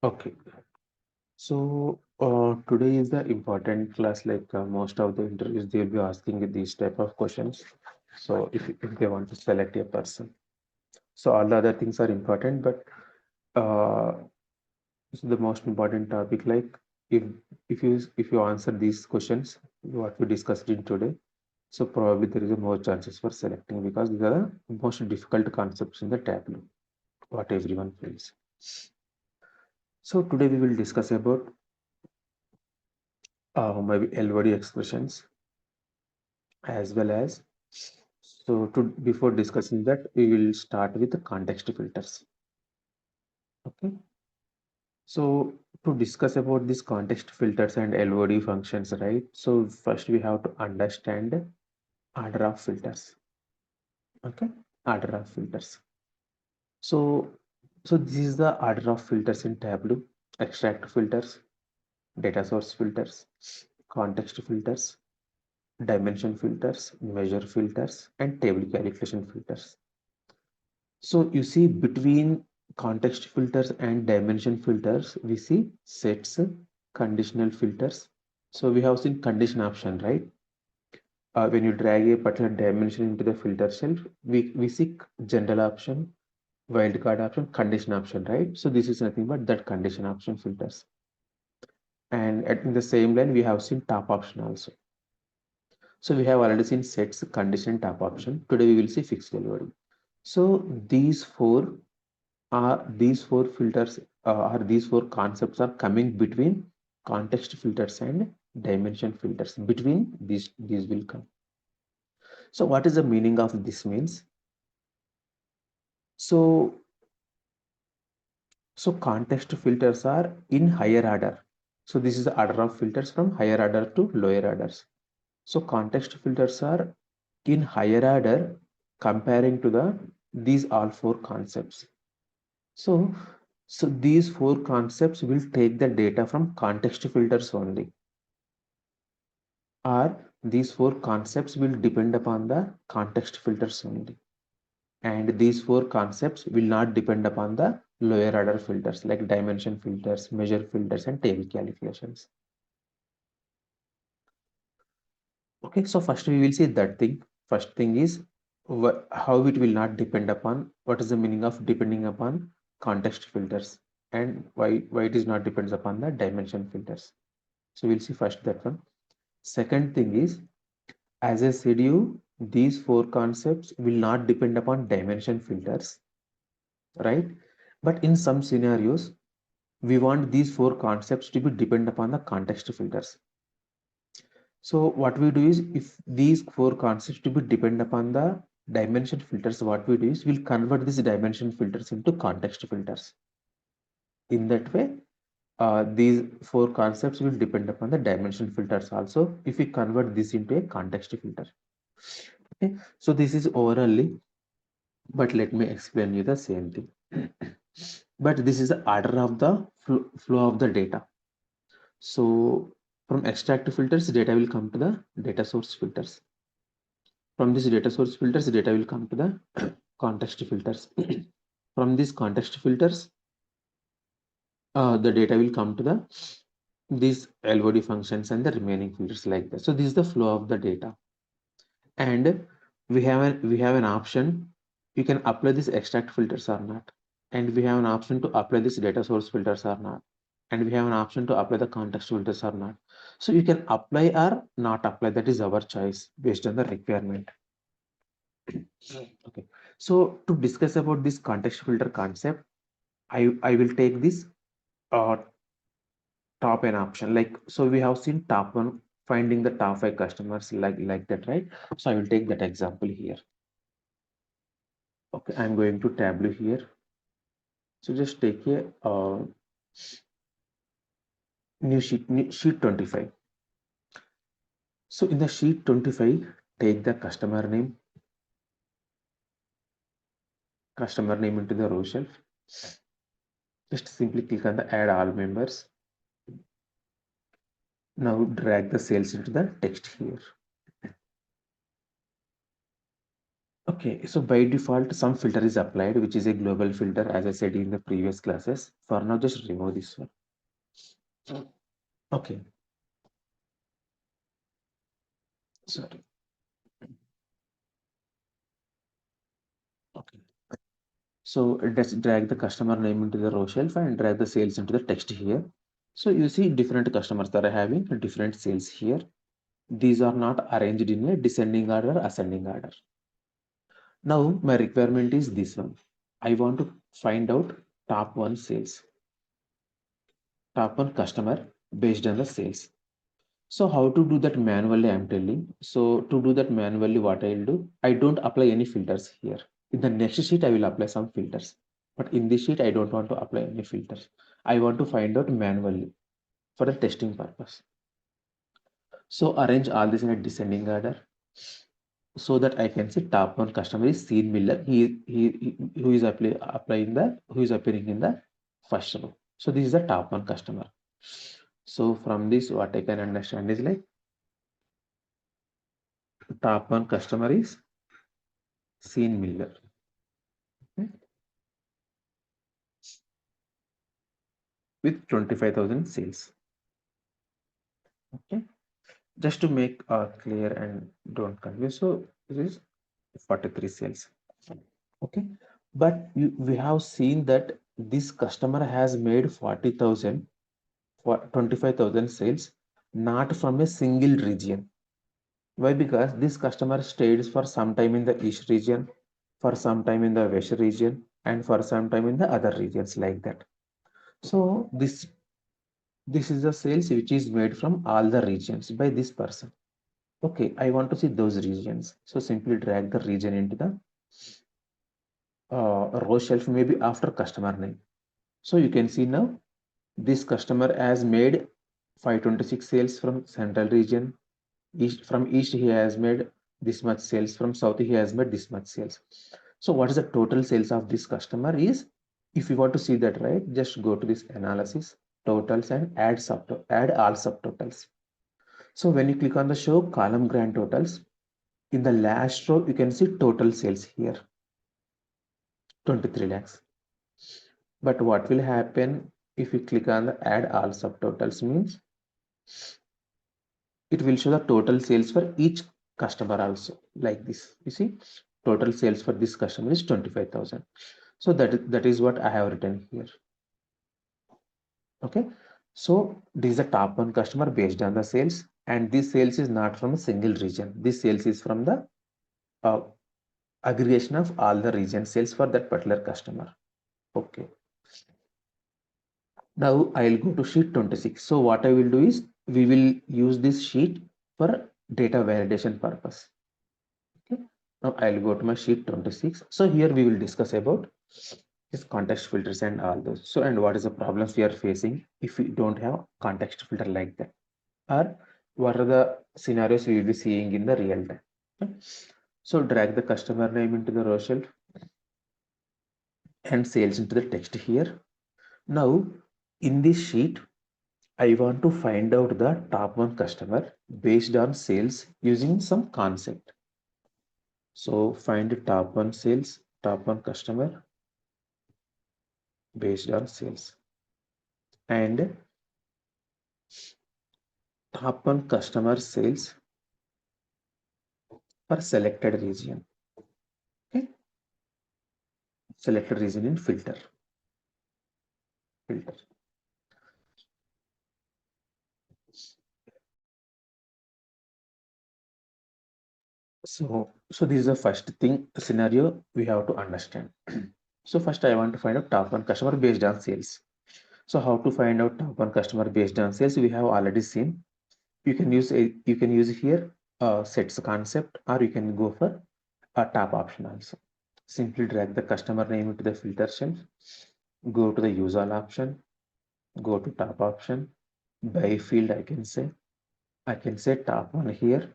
Okay, so today is the important class. Like most of the interviews, they'll be asking you these type of questions. So if they want to select a person, so all the other things are important, but uh, this is the most important topic. Like if if you answer these questions, what we discussed in today, so probably there is a more chances for selecting because these are the most difficult concepts in the Tableau, what everyone feels. So today we will discuss about maybe LOD expressions as well as so to before discussing that we will start with the context filters. Okay, so to discuss about these context filters and LOD functions, right? So first we have to understand order of filters. Okay, order of filters. So this is the order of filters in Tableau: extract filters, data source filters, context filters, dimension filters, measure filters, and table calculation filters. So you see between context filters and dimension filters, we see sets, conditional filters. So we have seen condition option, right? When you drag a particular dimension into the filter shelf, we see general option, wildcard option, condition option, right? So this is nothing but that condition option filters. And in the same line, we have seen top option also. So we have already seen sets, condition, top option. Today we will see fixed value. So these four filters or these four concepts are coming between context filters and dimension filters. Between these will come. So what is the meaning of this means? So so context filters are in higher order. So this is the order of filters from higher order to lower orders. So context filters are in higher order comparing to the these all four concepts. So so these four concepts will take the data from context filters only, or these four concepts will depend upon the context filters only, and these four concepts will not depend upon the lower order filters like dimension filters, measure filters, and table calculations. Okay, so first we will see that thing. First thing is how it will not depend upon, what is the meaning of depending upon context filters, and why it is not depends upon the dimension filters. So we'll see first that one. Second thing is, as I said you, these four concepts will not depend upon dimension filters, right? But in some scenarios, we want these four concepts to be depend upon the context filters. So what we do is, if these four concepts to be depend upon the dimension filters, what we do is we'll convert these dimension filters into context filters. In that way, these four concepts will depend upon the dimension filters also if we convert this into a context filter. Okay, so this is overally, but let me explain you the same thing. But this is the order of the flow of the data. So from extract filters, data will come to the data source filters. From this data source filters, data will come to the context filters. From these context filters, the data will come to the these LOD functions and the remaining filters like that. So this is the flow of the data, and we have an option. You can apply this extract filters or not, and we have an option to apply this data source filters or not, and we have an option to apply the context filters or not. So you can apply or not apply. That is our choice based on the requirement. Okay. So to discuss about this context filter concept, I will take this uh, top n option. Like, so we have seen top one, finding the top five customers like that, right? So I will take that example here. Okay, I'm going to Tableau here. So just take a new sheet 25. So in the sheet 25, take the customer name into the row shelf. Just simply click on the add all members. Now drag the sales into the text here. Okay, so by default, some filter is applied, which is a global filter, as I said in the previous classes. For now, just remove this one. Okay, sorry. Okay. So let's drag the customer name into the row shelf and drag the sales into the text here. So you see different customers that are having different sales here. These are not arranged in a descending order or ascending order. Now my requirement is this one. I want to find out top one sales, top one customer based on the sales. So how to do that manually, I'm telling. So to do that manually, what I'll do, I don't apply any filters here. In the next sheet, I will apply some filters. But in this sheet, I don't want to apply any filters. I want to find out manually for the testing purpose. So arrange all this in a descending order so that I can see top one customer is Sean Miller. He who is who is appearing in the first row. So this is the top one customer. So from this, what I can understand is like top one customer is Sean Miller. Okay, with 25,000 sales. Okay, just to make clear and don't confuse. So this is 43 sales. Okay, but we have seen that this customer has made 40,000 for 25,000 sales, not from a single region. Why? Because this customer stayed for some time in the east region, for some time in the west region, and for some time in the other regions like that. So this is the sales which is made from all the regions by this person. Okay, I want to see those regions. So simply drag the region into the row shelf, maybe after customer name. So you can see now this customer has made 526 sales from central region. East he has made this much sales. From south he has made this much sales. So what is the total sales of this customer is, if you want to see that, right, just go to this analysis, totals, and add all subtotals. So when you click on the show column grand totals, in the last row, you can see total sales here, 23 lakhs. But what will happen if you click on the add all subtotals means it will show the total sales for each customer also like this. You see, total sales for this customer is 25,000. So that is what I have written here. Okay. So this is the top one customer based on the sales, and this sales is not from a single region. This sales is from the uh, aggregation of all the region sales for that particular customer. Okay. Now I'll go to sheet 26. So what I will do is we will use this sheet for data validation purpose. Okay. Now I'll go to my sheet 26. So here we will discuss about this context filters and all those. So and what is the problems we are facing if we don't have context filter like that, or what are the scenarios we will be seeing in the real time. Okay. So drag the customer name into the row shelf and sales into the text here. Now in this sheet, I want to find out the top one customer based on sales using some concept. So find the top one sales, top one customer based on sales, and top one customer sales for selected region. Okay, selected region in filter. So this is the first thing scenario we have to understand. So first I want to find out top one customer based on sales. So how to find out top one customer based on sales? We have already seen. You can use here sets concept, or you can go for a top option also. Simply drag the customer name into the filter shelf, go to the use all option, go to top option, by field I can say top one here.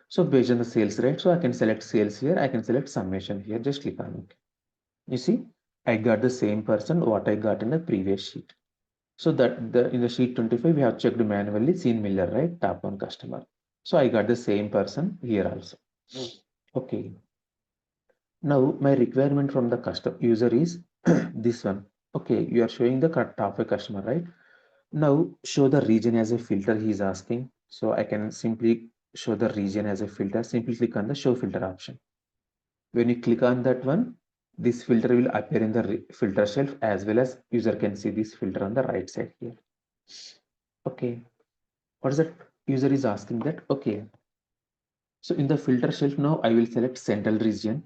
So based on the sales rate, so I can select sales here, I can select summation here, just click on it. You see, I got the same person what I got in the previous sheet. So that in the sheet 25, we have checked manually Sean Miller, right? Top one customer. So I got the same person here also. Okay. Now my requirement from the custom user is this one. Okay, you are showing the top a customer, right? Now show the region as a filter he is asking. So I can simply show the region as a filter. Simply click on the show filter option. When you click on that one, this filter will appear in the filter shelf, as well as user can see this filter on the right side here. Okay, what is that user is asking that? Okay, so in the filter shelf now I will select central region.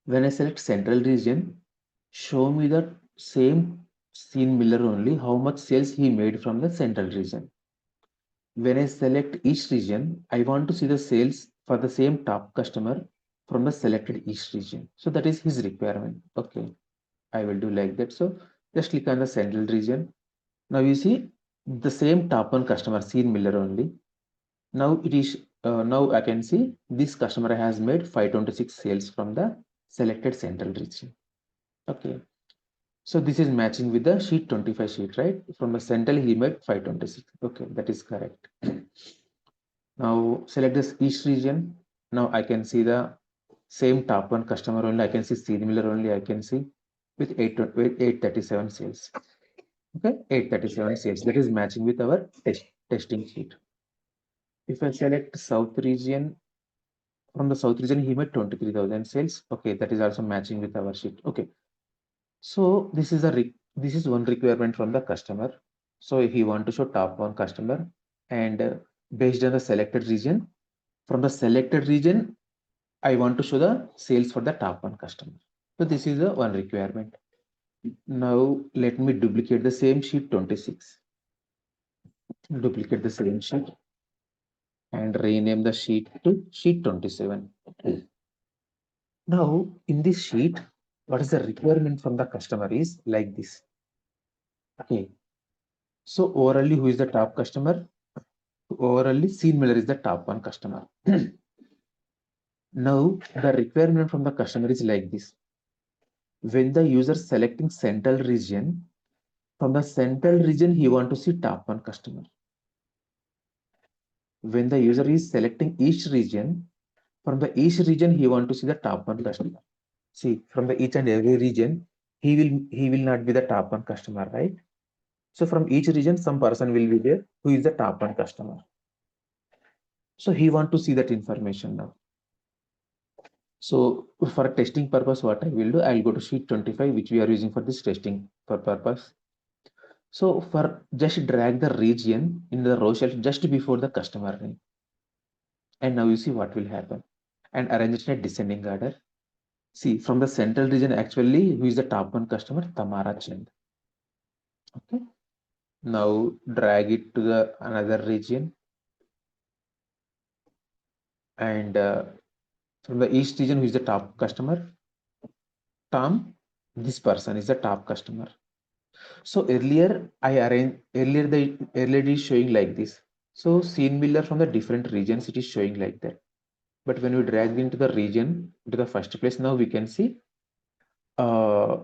When I select central region, show me the same scene Miller only how much sales he made from the central region. When I select each region, I want to see the sales for the same top customer from the selected each region. So that is his requirement. Okay, I will do like that. So just click on the central region. Now you see the same top one customer, Scene Miller only. Now it is now I can see this customer has made 526 sales from the selected central region. Okay, so this is matching with the sheet 25 sheet, right? From the central he made 526. Okay, that is correct. Now select this each region. Now I can see the same top one customer only. I can see similar only. I can see with 837 sales. Okay, 837 sales. That is matching with our testing sheet. If I select South region, from the South region he made 23,000 sales. Okay, that is also matching with our sheet. Okay, so this is one requirement from the customer. So if you want to show top one customer, and based on the selected region, from the selected region, I want to show the sales for the top one customer. So this is the one requirement. Now let me duplicate the same sheet 26. Duplicate the same sheet and rename the sheet to sheet 27. Now in this sheet, what is the requirement from the customer is like this. Okay. So overally, who is the top customer? Overally, Scene Miller is the top one customer. Now the requirement from the customer is like this. When the user selecting central region, from the central region, he want to see top one customer. When the user is selecting each region, from the each region, he want to see the top one customer. See, from the each and every region, he will not be the top one customer, right? So from each region, some person will be there who is the top one customer. So he want to see that information now. So for testing purpose, what I will do, I'll go to sheet 25, which we are using for this testing for purpose. So for just drag the region in the row shelf just before the customer name. And now you see what will happen. And arrange it in a descending order. See, from the central region, actually, who is the top one customer? Tamara Chand. Okay. Now drag it to the another region. And from the east region, who is the top customer? Tom. This person is the top customer. So earlier it is showing like this. So Scene Miller from the different regions, it is showing like that. But when we drag into the region to the first place, now we can see uh,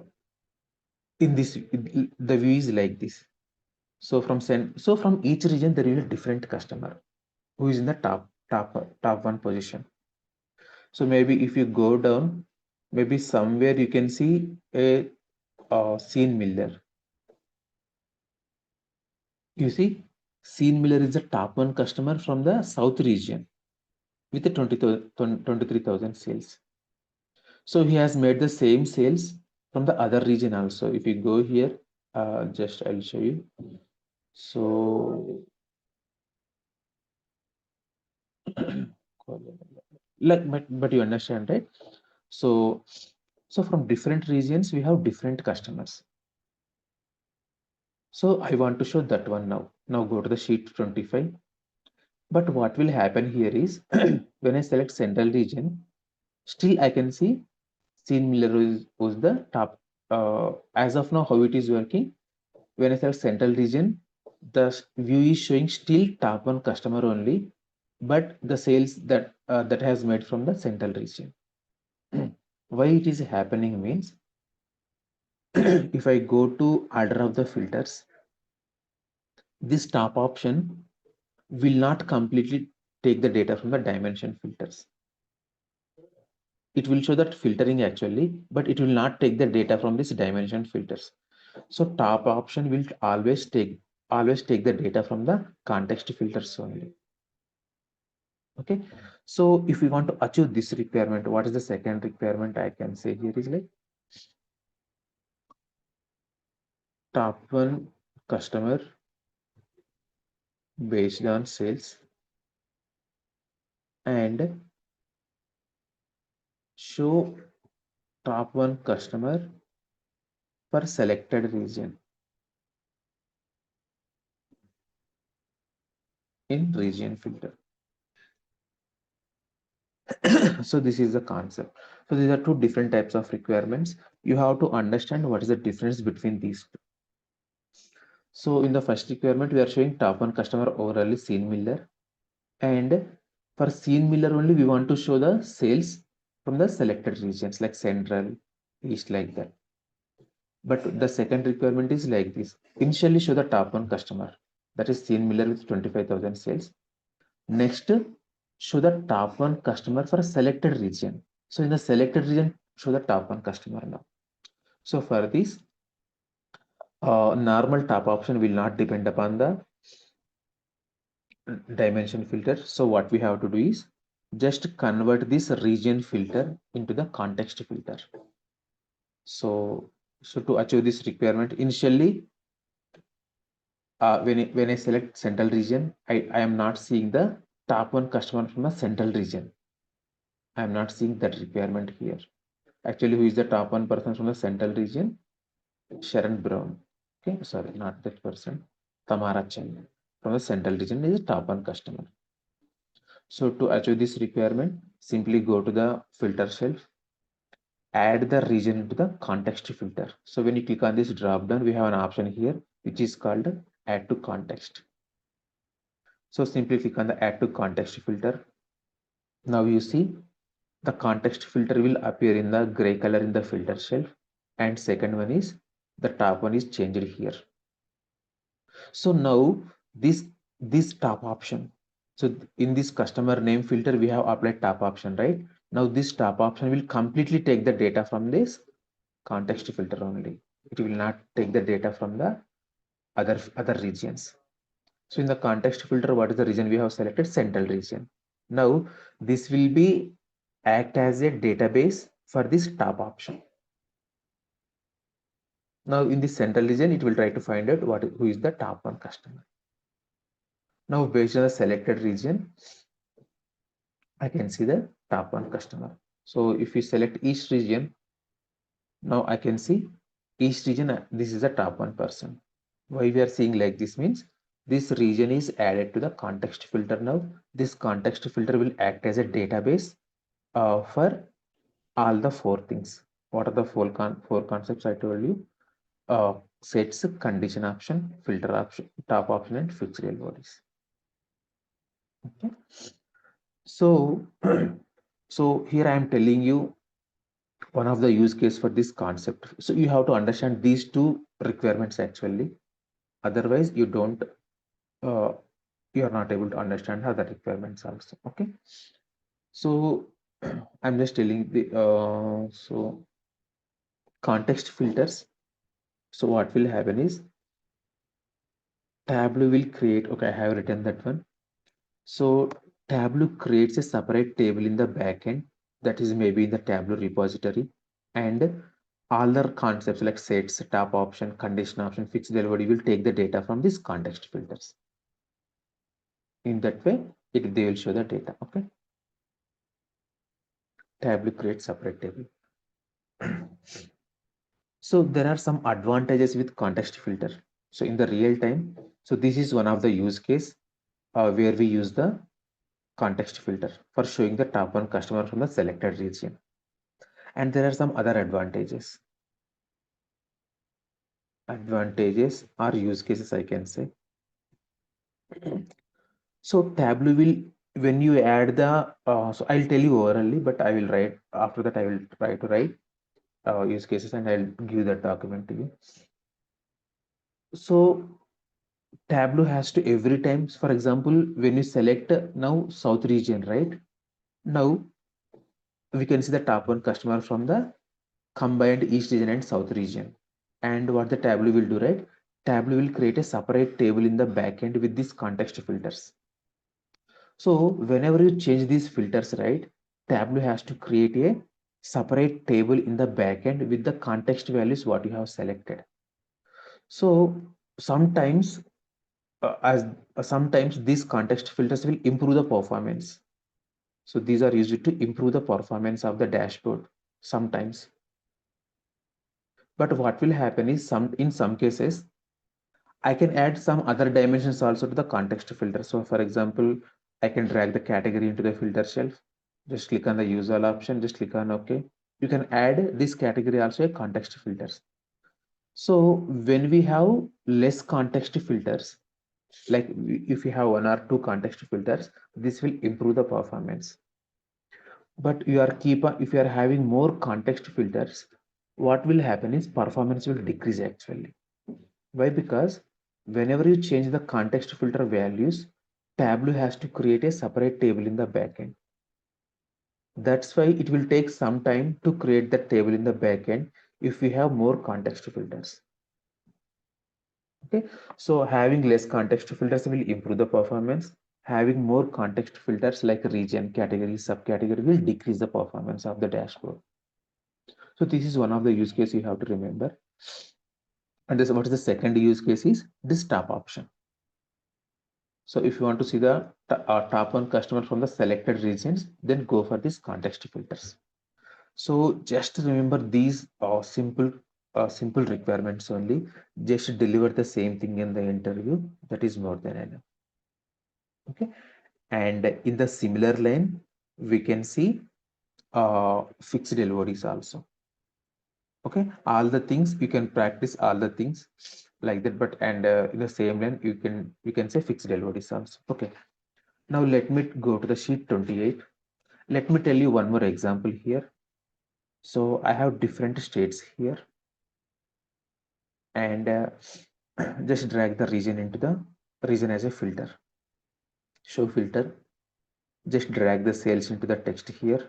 in this the view is like this. So from each region there is a different customer who is in the top one position. So maybe if you go down, maybe somewhere you can see a Scene Miller. You see, Scene Miller is the top one customer from the South region with the 23,000 sales. So he has made the same sales from the other region also. If you go here, just I'll show you. So, like, but you understand, right? So, so from different regions, we have different customers. So I want to show that one now. Now go to the sheet 25. But what will happen here is when I select central region, still I can see Scene Miller was the top. As of now, how it is working? When I select central region, the view is showing still top one customer only, but the sales that has made from the central region. Why it is happening means if I go to order of the filters, this top option will not completely take the data from the dimension filters. it will show that filtering actually, but it will not take the data from this dimension filters. So top option will always take the data from the context filters only. Okay, so if we want to achieve this requirement, what is the second requirement I can say here is like top one customer based on sales and show top one customer for selected region in region filter. So this is the concept. So these are two different types of requirements. You have to understand what is the difference between these two. So in the first requirement, we are showing top one customer overall scene miller, and for scene miller only we want to show the sales from the selected regions like central, east, like that. But the second requirement is like this. Initially show the top one customer, that is scene miller with 25,000 sales. Next, show the top one customer for a selected region. So in the selected region, show the top one customer now. So for this, normal top option will not depend upon the dimension filter. So what we have to do is just convert this region filter into the context filter. So, to achieve this requirement, initially, when I select central region, I am not seeing the top one customer from the central region. I am not seeing that requirement here. Actually, who is the top one person from the central region? Sharon Brown. Okay, sorry, not that person. Tamara Chen from the central region is the top one customer. So to achieve this requirement, simply go to the filter shelf, add the region into the context filter. So when you click on this drop down, we have an option here which is called add to context. So simply click on the add to context filter. Now you see the context filter will appear in the gray color in the filter shelf, and second one is the top one is changed here. So now this top option. So in this customer name filter, we have applied top option, right? Now this top option will completely take the data from this context filter only. It will not take the data from the other regions. So in the context filter, what is the region we have selected? Central region. Now this will be act as a database for this top option. Now in the central region, it will try to find out who is the top one customer. Now based on the selected region, I can see the top one customer. So if we select each region, now I can see each region, this is the top one person. Why we are seeing like this means this region is added to the context filter now. This context filter will act as a database for all the four things. What are the four concepts I told you? Sets, condition option, filter option, top option, and fixed real bodies. Okay. So, so here I am telling you one of the use case for this concept. So you have to understand these two requirements actually. Otherwise, uh, you are not able to understand other requirements also. Okay. So I'm just telling the so context filters. So what will happen is Tableau will create. Okay, I have written that one. So Tableau creates a separate table in the backend that is maybe in the Tableau repository, and all the concepts like sets, top option, condition option, fixed delivery will take the data from these context filters. In that way, they will show the data. Okay. Tableau creates separate table. So there are some advantages with context filter. So in the real time, so this is one of the use case where we use the context filter for showing the top one customer from the selected region. And there are some other advantages. Advantages or use cases, I can say. So Tableau will, when you add the, so I'll tell you orally, but I will write, after that I will try to write use cases and I'll give that document to you. So Tableau has to every time, for example, when you select now South region, right? Now we can see the top one customer from the combined east region and south region. And what the Tableau will do, right? Tableau will create a separate table in the backend with these context filters. So whenever you change these filters, right, Tableau has to create a separate table in the backend with the context values what you have selected. So sometimes, as sometimes these context filters will improve the performance. So these are used to improve the performance of the dashboard sometimes. But what will happen is in some cases, I can add some other dimensions also to the context filter. So for example, I can drag the category into the filter shelf. Just click on the usual option, just click on OK. You can add this category also a context filters. So when we have less context filters, like if you have one or two context filters, this will improve the performance. But if you are having more context filters, what will happen is performance will decrease actually. Why? Because whenever you change the context filter values, Tableau has to create a separate table in the backend. That's why it will take some time to create that table in the backend if we have more context filters. Okay, so having less context filters will improve the performance. Having more context filters like region, category, subcategory will decrease the performance of the dashboard. So this is one of the use case you have to remember. And this, what is the second use case is this top option. So if you want to see the top one customer from the selected regions, then go for these context filters. So just remember these simple requirements only. Just deliver the same thing in the interview. That is more than enough. Okay. And in the similar line, we can see fixed LODs also. Okay, all the things you can practice all the things like that, but and in the same line you can say fixed LODs also. Okay, now let me go to the sheet 28. Let me tell you one more example here. So I have different states here, and just drag the region into the region as a filter. Show filter, just drag the cells into the text here.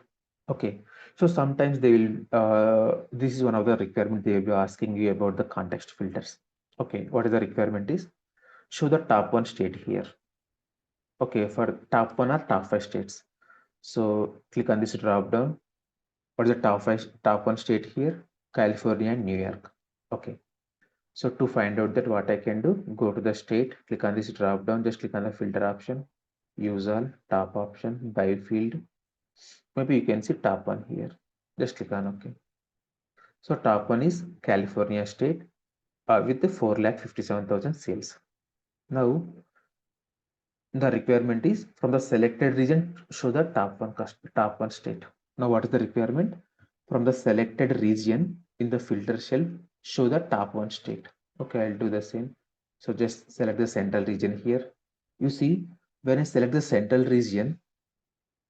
Okay, so sometimes they will this is one of the requirement they will be asking you about the context filters. Okay, what is the requirement is show the top one state here. Okay, for top one or top five states. So click on this drop down. What is the top one state here? California and New York. Okay. So to find out that what I can do, go to the state, click on this drop down, just click on the filter option, use all, top option, by field. Maybe you can see top one here. Just click on OK. So top one is California state with the 4,57,000 sales. Now the requirement is from the selected region, show the top one state. Now what is the requirement? From the selected region in the filter shelf, show the top one state. Okay, I'll do the same. So just select the central region here. You see, when I select the central region,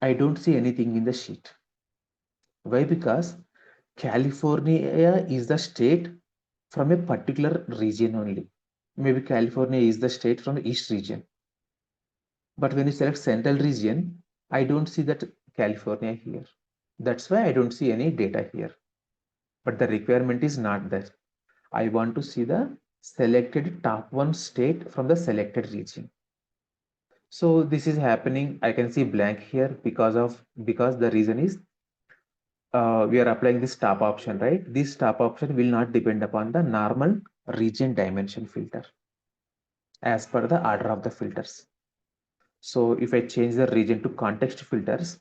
I don't see anything in the sheet. Why? Because California is the state from a particular region only. Maybe California is the state from the east region. But when you select central region, I don't see that California here. That's why I don't see any data here. But the requirement is not that. I want to see the selected top one state from the selected region. So this is happening. I can see blank here because the reason is we are applying this top option, right? This top option will not depend upon the normal region dimension filter as per the order of the filters. So if I change the region to context filters,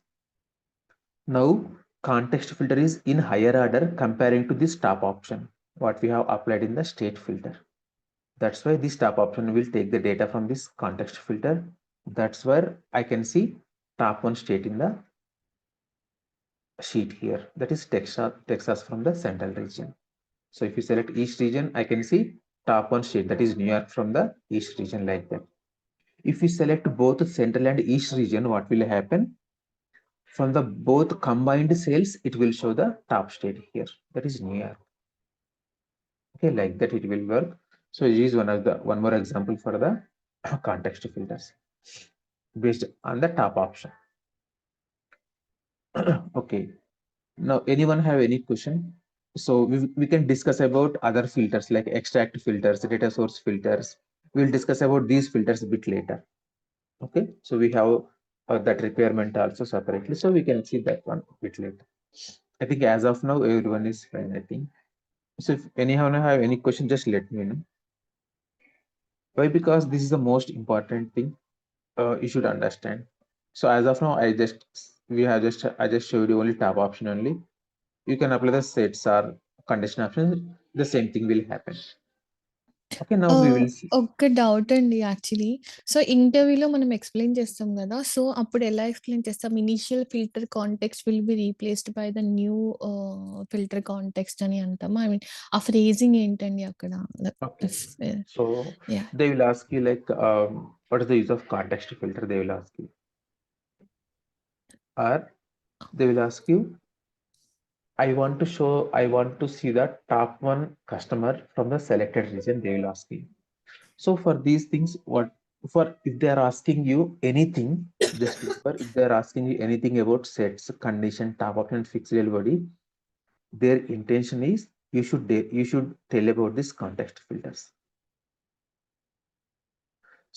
now context filter is in higher order comparing to this top option, what we have applied in the state filter. That's why this top option will take the data from this context filter. That's where I can see top one state in the sheet here. That is Texas from the central region. So if you select east region, I can see top one state, that is New York from the east region, like that. If we select both central and east region, what will happen? From the both combined sales, it will show the top state here, that is New York. Okay, like that it will work. So it is one more example for the context filters based on the top option. Okay, Now, anyone have any question? So we can discuss about other filters like extract filters, data source filters. We'll discuss about these filters a bit later. Okay, so we have that requirement also separately, so we can see that one a bit later. I think as of now, everyone is fine, I think. So if anyone have any question, just let me know. Why? Because this is the most important thing you should understand. So as of now, I just showed you only tab option only. You can apply the sets or condition option. The same thing will happen. Okay, now we will see. ఒక doubt అండి actually. So, ఇంటర్వ్యూలో మనం explain చేస్తాం గదా! So, అప్పుడు ఎలా explain చేస్తాం? Initial filter context will be replaced by the new filter context అని అంటామా? ఐ మీన్ ఆ ఫ్రేజింగ్ ఏంటండి అక్కడ? Okay, if so yeah! they will ask you like, what is the use of context filter? They will ask you, or they will ask you, I want to see the top one customer from the selected region. They will ask you. So for these things, what for if they are asking you anything, just remember if they are asking you anything about sets, condition, top option, and fixed body, their intention is you should tell about this context filters.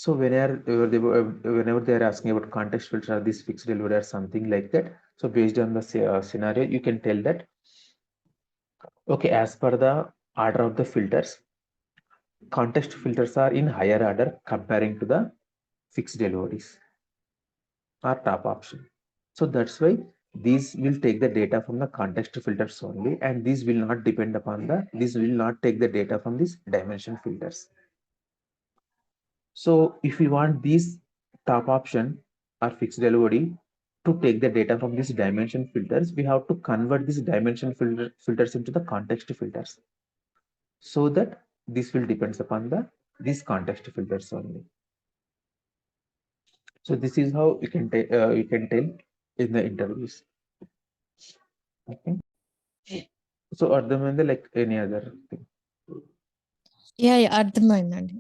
So whenever they are asking about context filter or this fixed body or something like that, so based on the scenario, you can tell that okay, as per the order of the filters, context filters are in higher order comparing to the fixed bodies or top option. So that's why these will take the data from the context filters only, and these will not depend upon these will not take the data from these dimension filters. So if we want these top option or fixed LOD to take the data from these dimension filters, we have to convert these dimension filters into the context filters, so that this will depends upon these context filters only. So this is how you can tell in the interviews. Okay. So అర్థమైందా like any other thing? Yeah! అర్థమైందండి.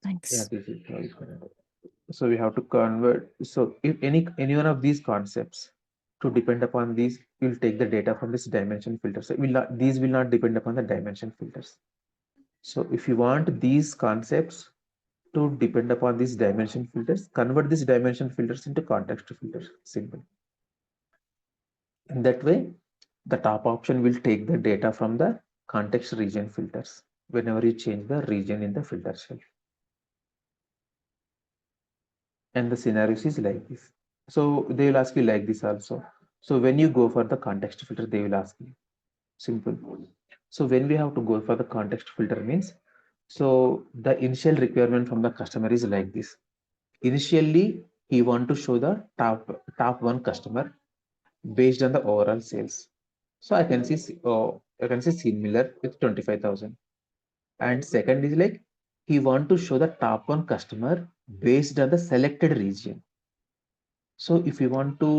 Thanks. Yeah, this is how it's gonna do. So we have to convert. So if any one of these concepts to depend upon these, we'll take the data from this dimension filter. So these will not depend upon the dimension filters. So if you want these concepts to depend upon these dimension filters, convert these dimension filters into context filters. Simple. In that way, the top option will take the data from the context region filters whenever you change the region in the filter shelf. And the scenarios is like this. So they will ask you like this also. So when you go for the context filter, they will ask you. Simple. So when we have to go for the context filter means, so the initial requirement from the customer is like this. Initially, he want to show the top one customer based on the overall sales. So I can see similar with 25,000. And second is like he want to show the top one customer based on the selected region. So if you want to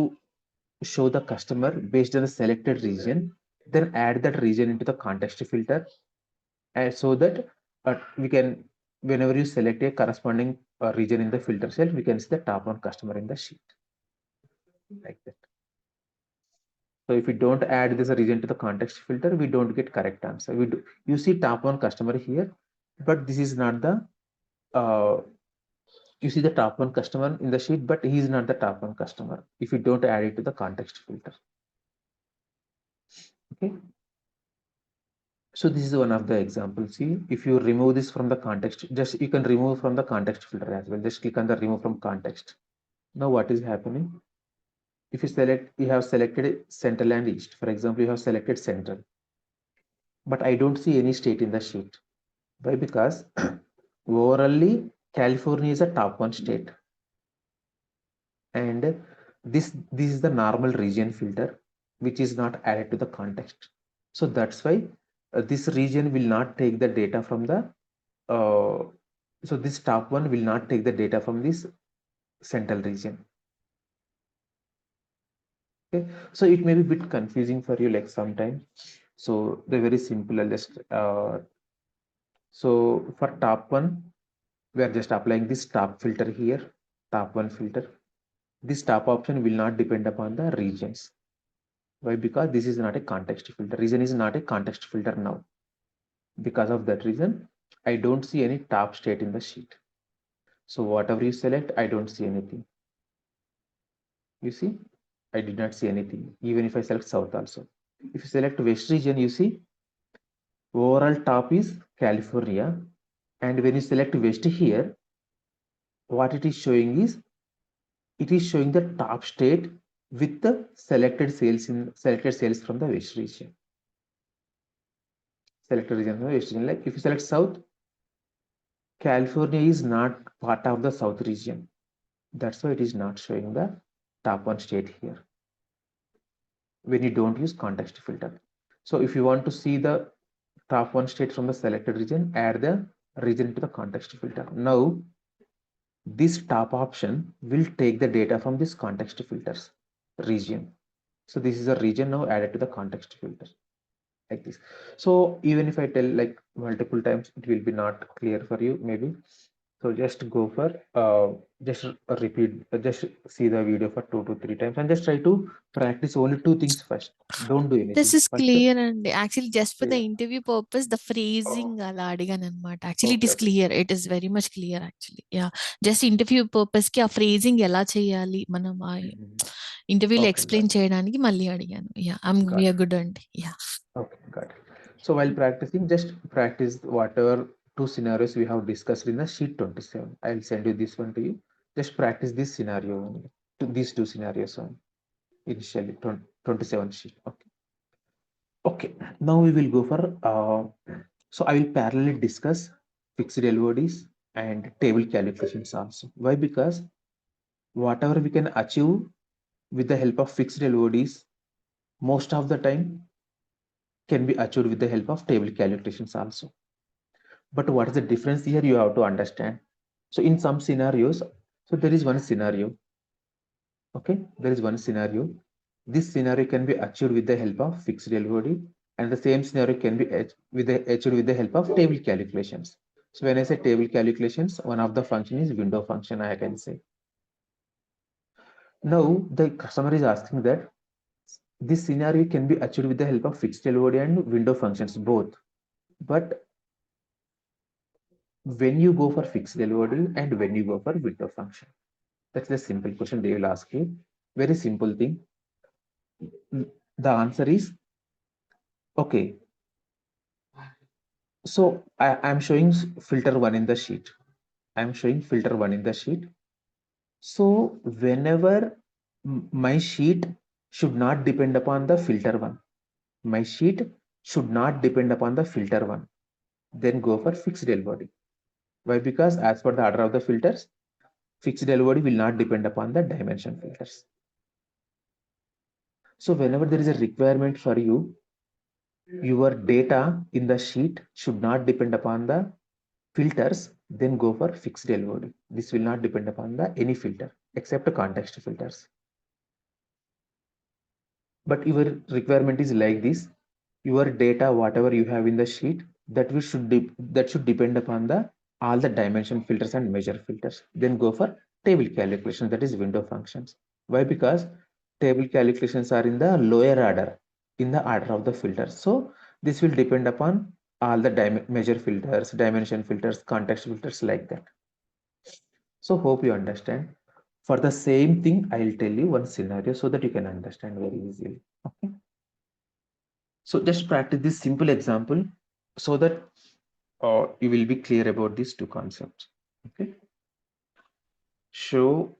show the customer based on the selected region, then add that region into the context filter, and so that we can, whenever you select a corresponding region in the filter cell, we can see the top one customer in the sheet like that. So if we don't add this region to the context filter, we don't get correct answer. You see top one customer here, but this is not the you see the top one customer in the sheet, but he is not the top one customer if you don't add it to the context filter. Okay. So this is one of the examples. See, if you remove this from the context, just you can remove from the context filter as well. Just click on the remove from context. Now what is happening? If you have selected central and east. For example, you have selected central, but I don't see any state in the sheet. Why? Because overallly California is a top one state, and this is the normal region filter, which is not added to the context. So that's why this region will not take the data from the so this top one will not take the data from this central region. Okay, so it may be a bit confusing for you like sometimes. So they're very simple. I'll just so for top one, we are just applying this top filter here, top one filter. This top option will not depend upon the regions. Why? Because this is not a context filter. Region is not a context filter now. Because of that reason, I don't see any top state in the sheet. So whatever you select, I don't see anything. You see, I did not see anything, even if I select south also. If you select west region, you see overall top is California. And when you select west here, what it is showing is, it is showing the top state with the selected sales from the west region. Selected region from the west region. Like if you select south, California is not part of the south region. That's why it is not showing the top one state here when you don't use context filter. So if you want to see the top one state from the selected region, add the region to the context filter. Now, this top option will take the data from this context filters region. So this is a region now added to the context filter like this. So even if I tell like multiple times, it will be not clear for you maybe. So just go for just repeat, just see the video for 2 to 3 times and just try to practice only 2 things first. Don't do This anything. is First, clear అండి. Actually just for the yeah. Interview purpose the phrasing అలా అడిగాననమాట. Actually it Okay, is okay. Clear. It is very much clear actually. Yeah! Just interview పర్పస్‌కి ఆ ఫ్రేజింగ్ ఎలా చేయాలి మనం Mhm. ఇంటర్వ్యూలో Okay, got explain చేయడానికి మళ్ళీ అడిగాను. Yeah! We got are it. Good అండి. Yeah! Okay, got it. So while practicing, just practice whatever 2 scenarios we have discussed in the sheet 27. I'll send you this one to you. Just practice this scenario only, these 2 scenarios only. Initially 27 sheet. Okay. Okay. Now we will go for so I will parallelly discuss fixed LODs and table calculations also. Why? Because whatever we can achieve with the help of fixed LODs, most of the time can be achieved with the help of table calculations also. But what is the difference here? You have to understand. So in some scenarios, so there is one scenario. Okay, there is one scenario. This scenario can be achieved with the help of fixed LOD, and the same scenario can be achieved with the help of table calculations. So when I say table calculations, one of the function is window function, I can say. Now the customer is asking that this scenario can be achieved with the help of fixed LOD and window functions both. But when you go for fixed LOD and when you go for window function, that's the simple question they will ask you. Very simple thing. The answer is okay. So I'm showing filter one in the sheet. I'm showing filter one in the sheet. So whenever my sheet should not depend upon the filter one, my sheet should not depend upon the filter one, then go for fixed LOD. Why? Because as per the order of the filters, fixed LOD will not depend upon the dimension filters. So whenever there is a requirement for you, your data in the sheet should not depend upon the filters, then go for fixed LOD. This will not depend upon the any filter except context filters. But your requirement is like this: your data, whatever you have in the sheet, that should depend upon the all the dimension filters and measure filters. Then go for table calculations, that is window functions. Why? Because table calculations are in the lower order, in the order of the filters. So this will depend upon all the measure filters, dimension filters, context filters, like that. So hope you understand. For the same thing, I'll tell you one scenario so that you can understand very easily. Okay. So just practice this simple example so that you will be clear about these 2 concepts. Okay. Show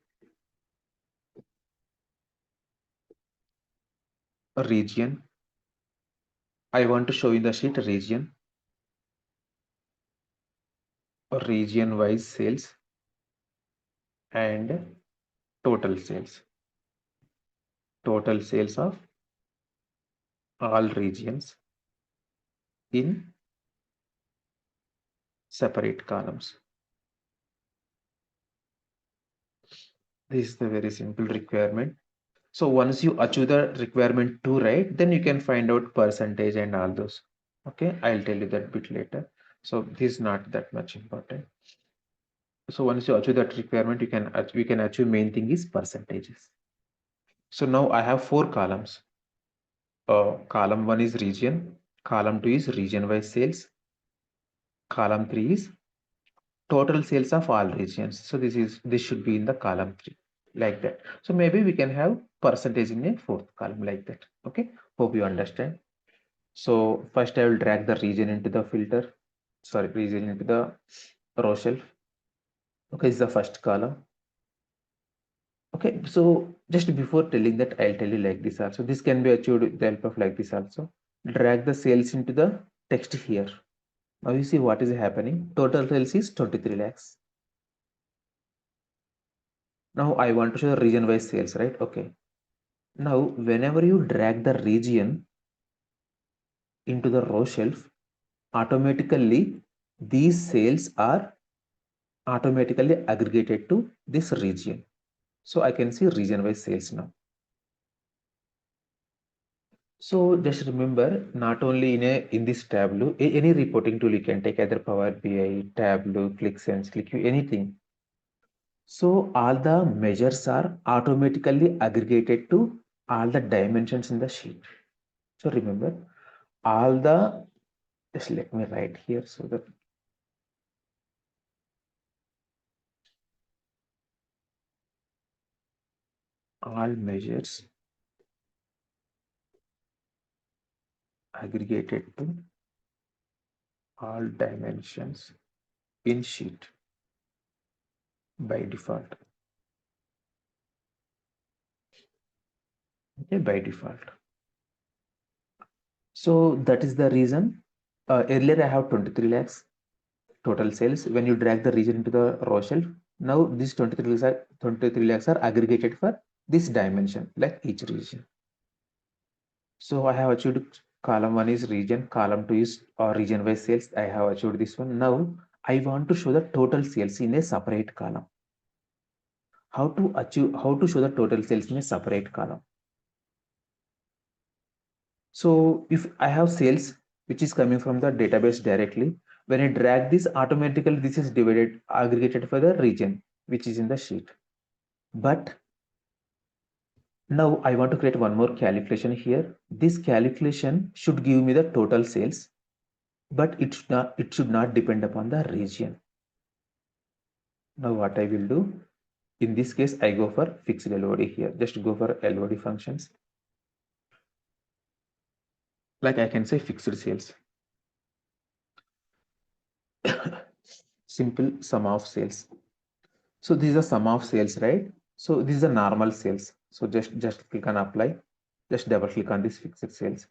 a region. I want to show in the sheet a region wise sales and total sales of all regions in separate columns. This is the very simple requirement. So once you achieve the requirement 2, right, then you can find out percentage and all those. Okay, I'll tell you that bit later. So this is not that much important. So once you achieve that requirement, we can achieve main thing is percentages. So now I have 4 columns. column 1 is region, column 2 is region-wise sales, column 3 is total sales of all regions. So this should be in the column 3 like that. So maybe we can have percentage in a fourth column like that. Okay, hope you understand. So first I will drag the region into the filter, sorry, region into the row shelf. Okay, it's the first column. Okay, so just before telling that, I'll tell you like this also. This can be achieved with the help of like this also. Drag the sales into the text here. Now you see what is happening. Total sales is 23 lakhs. Now I want to show the region wise sales, right? Okay. Now whenever you drag the region into the row shelf, automatically these sales are automatically aggregated to this region. So I can see region wise sales now. So just remember, not only in this Tableau, any reporting tool you can take, either Power BI, Tableau, ClickSense, ClickView, anything. So all the measures are automatically aggregated to all the dimensions in the sheet. So remember, all the, just let me write here so that all measures aggregated to all dimensions in sheet by default. Okay, by default. So that is the reason. Earlier I have 23 lakhs total sales. When you drag the region into the row shelf, now these 23 lakhs are aggregated for this dimension, like each region. So I have achieved column 1 is region, column 2 is region wise sales. I have achieved this one. Now I want to show the total sales in a separate column. How to show the total sales in a separate column? So if I have sales which is coming from the database directly, when I drag this, automatically this is aggregated for the region which is in the sheet. But now I want to create one more calculation here. This calculation should give me the total sales, but it should not depend upon the region. Now what I will do, in this case, I go for fixed LOD here. Just go for LOD functions. Like I can say fixed sales. Simple sum of sales. So this is a sum of sales, right? So this is a normal sales. So just click on apply. Just double click on this fixed sales.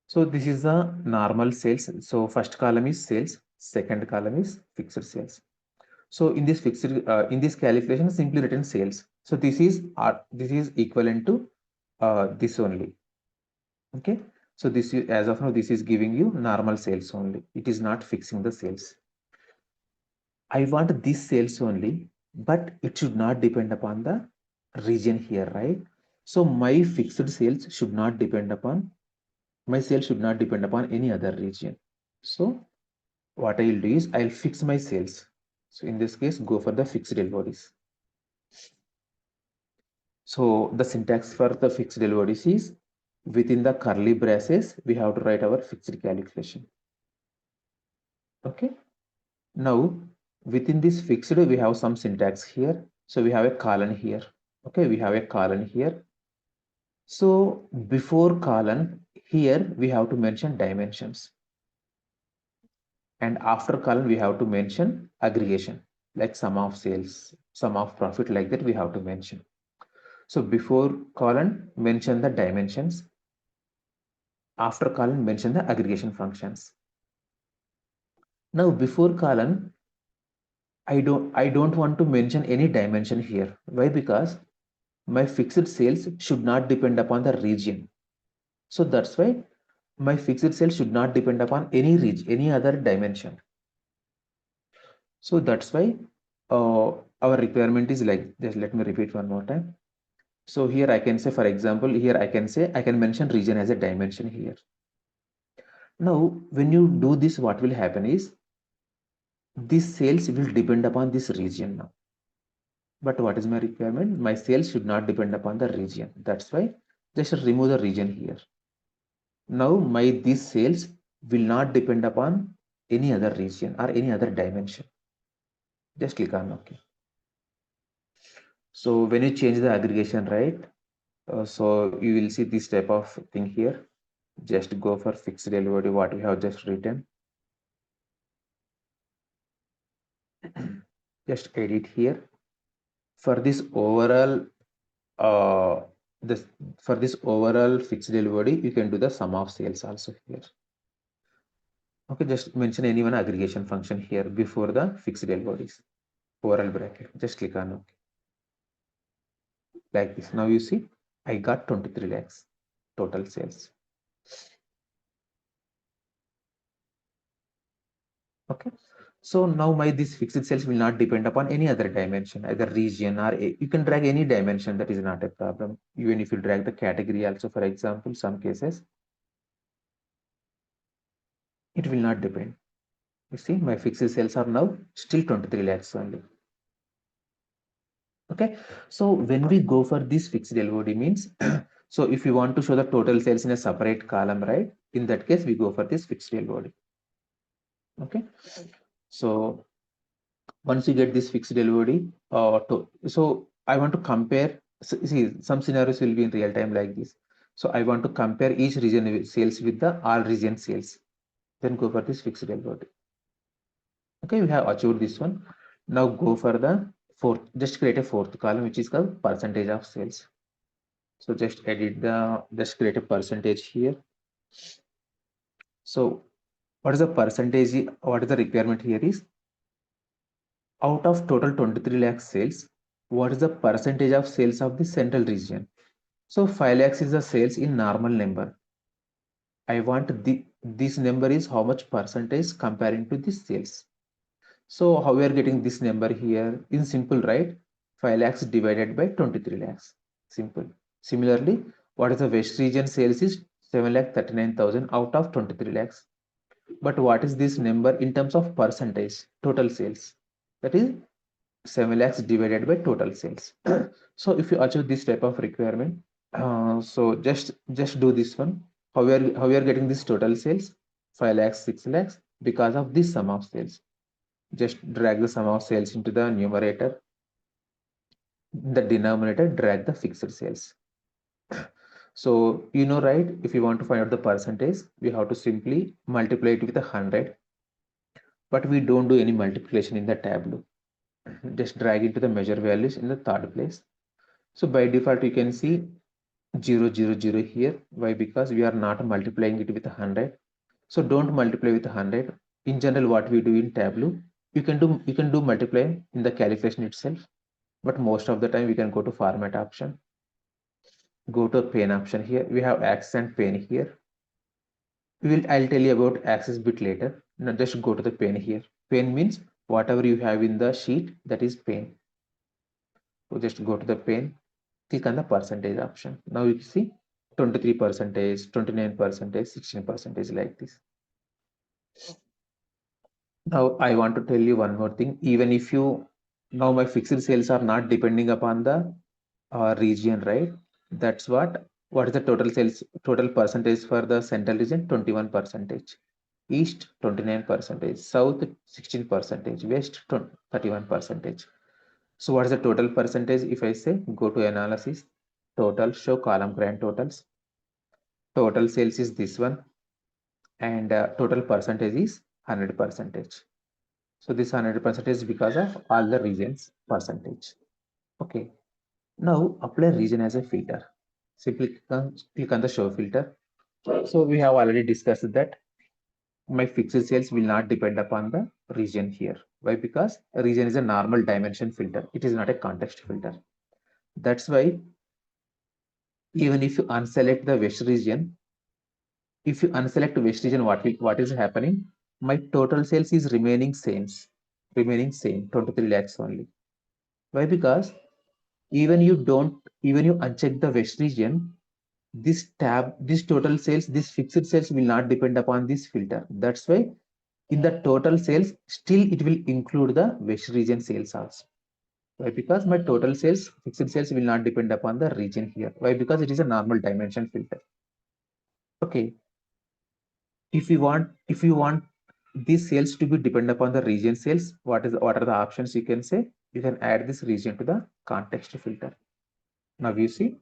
So this is the normal sales. So first column is sales, second column is fixed sales. So in this in this calculation, simply written sales. So this is equivalent to this only. Okay. So this is, as of now, this is giving you normal sales only. It is not fixing the sales. I want this sales only, but it should not depend upon the region here, right? So my fixed sales should not depend upon, my sales should not depend upon any other region. So what I will do is I'll fix my sales. So in this case, go for the fixed LODs. So the syntax for the fixed LODs is within the curly braces, we have to write our fixed calculation. Okay. Now within this fixed, we have some syntax here. So we have a colon here. Okay, we have a colon here. So before colon here, we have to mention dimensions. And after colon, we have to mention aggregation, like sum of sales, sum of profit, like that we have to mention. So before colon, mention the dimensions. After colon, mention the aggregation functions. Now before colon, I don't want to mention any dimension here. Why? Because my fixed sales should not depend upon the region. So that's why my fixed sales should not depend upon any region, any other dimension. So that's why our requirement is like this. Let me repeat one more time. So here I can say, for example, here I can say I can mention region as a dimension here. Now, when you do this, what will happen is this sales will depend upon this region now. But what is my requirement? My sales should not depend upon the region. That's why just remove the region here. Now these sales will not depend upon any other region or any other dimension. Just click on OK. So when you change the aggregation, right? So you will see this type of thing here. Just go for fixed LOD, what we have just written. Just edit here. For this overall for this overall fixed LOD, you can do the sum of sales also here. Okay, just mention any one aggregation function here before the fixed LODs. Overall bracket. Just click on OK. Like this. Now you see, I got 23 lakhs total sales. Okay. So now this fixed sales will not depend upon any other dimension, either region or you can drag any dimension. That is not a problem. Even if you drag the category also, for example, some cases, it will not depend. You see, my fixed sales are now still 23 lakhs only. Okay. So when we go for this fixed LOD means, so if you want to show the total sales in a separate column, right? In that case, we go for this fixed LOD. Okay. So once you get this fixed LOD, so I want to compare. See, some scenarios will be in real time like this. So I want to compare each region sales with the all region sales. Then go for this fixed LOD. Okay, we have achieved this one. Now go for the fourth. Just create a fourth column, which is called percentage of sales. So just create a percentage here. So what is the percentage? What is the requirement here is, out of total 23 lakh sales, what is the percentage of sales of the central region? So 5 lakhs is the sales in normal number. I want this number is how much percentage comparing to this sales. So how we are getting this number here in simple, right? 5 lakhs divided by 23 lakhs. Simple. Similarly, what is the West region sales is 7,39,000 out of 23 lakhs. But what is this number in terms of percentage, total sales? That is 7 lakhs divided by total sales. So if you achieve this type of requirement, so just do this one. How we are getting this total sales? 5 lakhs, 6 lakhs because of this sum of sales. Just drag the sum of sales into the numerator. The denominator, drag the fixed sales. So you know, right? If you want to find out the percentage, we have to simply multiply it with 100. But we don't do any multiplication in the tableau. Just drag into the measure values in the third place. So by default, you can see 0, 0, 0 here. Why? Because we are not multiplying it with 100. So don't multiply with 100. In general, what we do in Tableau, you can do multiply in the calculation itself, but most of the time we can go to format option, go to pane option. Here we have axis and pane here. I'll tell you about axis bit later. Now just go to the pane here. Pane means whatever you have in the sheet, that is pane. So just go to the pane, click on the percentage option. Now you see 23%, 29%, 16% like this. Now I want to tell you one more thing. Even if now my fixed sales are not depending upon the region, right? That's what is the total sales, total percentage for the central region? 21%, east 29%, south 16%, west 31%. So what is the total percentage? If I say go to analysis, total, show column grand totals, total sales is this one, and total percentage is 100%. So this 100% is because of all the regions percentage. Okay. Now apply region as a filter. Simply click on the show filter. So we have already discussed that my fixed sales will not depend upon the region here. Why? Because a region is a normal dimension filter. It is not a context filter. That's why even if you unselect the west region, if you unselect west region, what is happening? My total sales is remaining same, 23 lakhs only. Why? Because even you uncheck the west region, this total sales, this fixed sales will not depend upon this filter. That's why in the total sales, still it will include the west region sales also. Why? Because my total sales, fixed sales will not depend upon the region here. Why? Because it is a normal dimension filter. Okay. If you want these cells to be depend upon the region cells, what are the options you can say? You can add this region to the context filter. Now you see,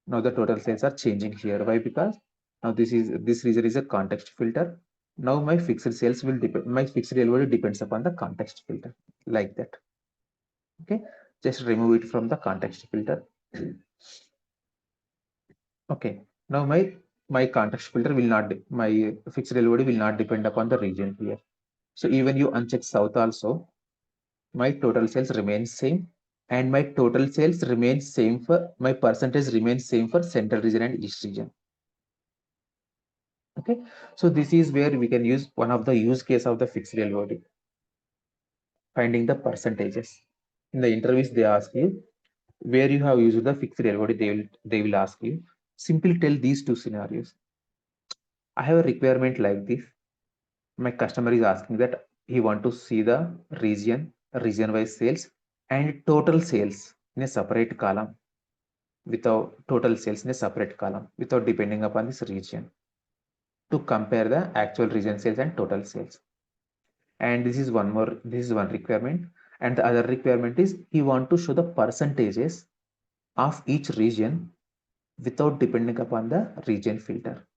now the total cells are changing here. Why? Because now this region is a context filter. Now my fixed cells will depend, my fixed LOD depends upon the context filter, like that. Okay, just remove it from the context filter. Okay, now my context filter will not, my fixed LOD will not depend upon the region here. So even you uncheck south also, my total cells remain same, and my total cells remain same for, my percentage remains same for central region and east region. Okay, so this is where we can use one of the use case of the fixed LOD, finding the percentages. In the interviews, they ask you where you have used the fixed LOD. They will ask you, simply tell these two scenarios. I have a requirement like this. My customer is asking that he want to see the region wise sales and total sales in a separate column, without total sales in a separate column without depending upon this region, to compare the actual region sales and total sales. And this is one requirement. And the other requirement is he want to show the percentages of each region without depending upon the region filter.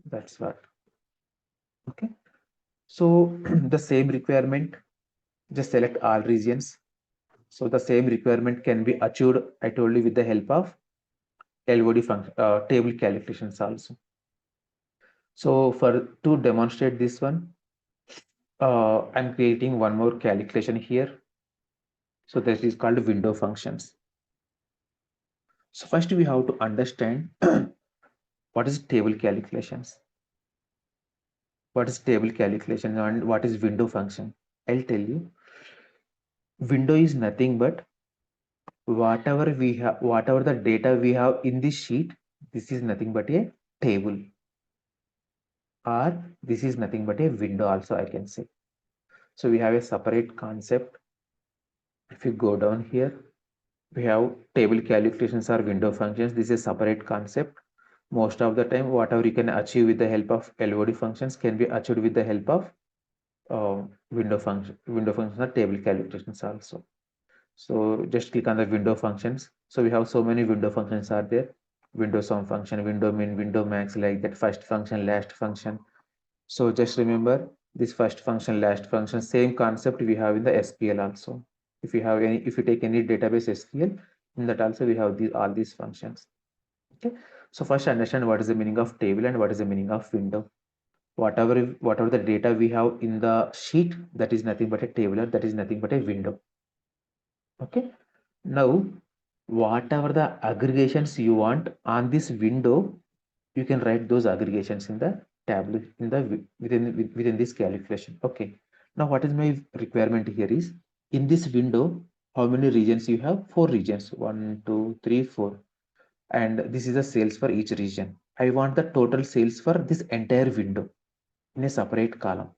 That's what. Okay, so the same requirement, just select all regions. So the same requirement can be achieved, I told you, with the help of LOD function, table calculations also. So to demonstrate this one, I'm creating one more calculation here. So that is called window functions. So first we have to understand what is table calculations, what is table calculation, and what is window function. I'll tell you. Window is nothing but whatever we have, whatever the data we have in this sheet, this is nothing but a table, or this is nothing but a window also, I can say. So we have a separate concept. If you go down here, we have table calculations or window functions. This is a separate concept. Most of the time, whatever you can achieve with the help of LOD functions can be achieved with the help of window functions or table calculations also. So just click on the window functions. So we have so many window functions are there. Window sum function, window min, window max, like that, first function, last function. So just remember this first function, last function, same concept we have in the SQL also. If you take any database SQL, in that also we have all these functions. Okay. So first understand what is the meaning of table and what is the meaning of window. Whatever the data we have in the sheet, that is nothing but a table, or that is nothing but a window. Okay. Now, whatever the aggregations you want on this window, you can write those aggregations in the table in the within this calculation. Okay. Now, what is my requirement here is, in this window, how many regions you have? 4 regions. 1, 2, 3, 4. And this is the sales for each region. I want the total sales for this entire window in a separate column.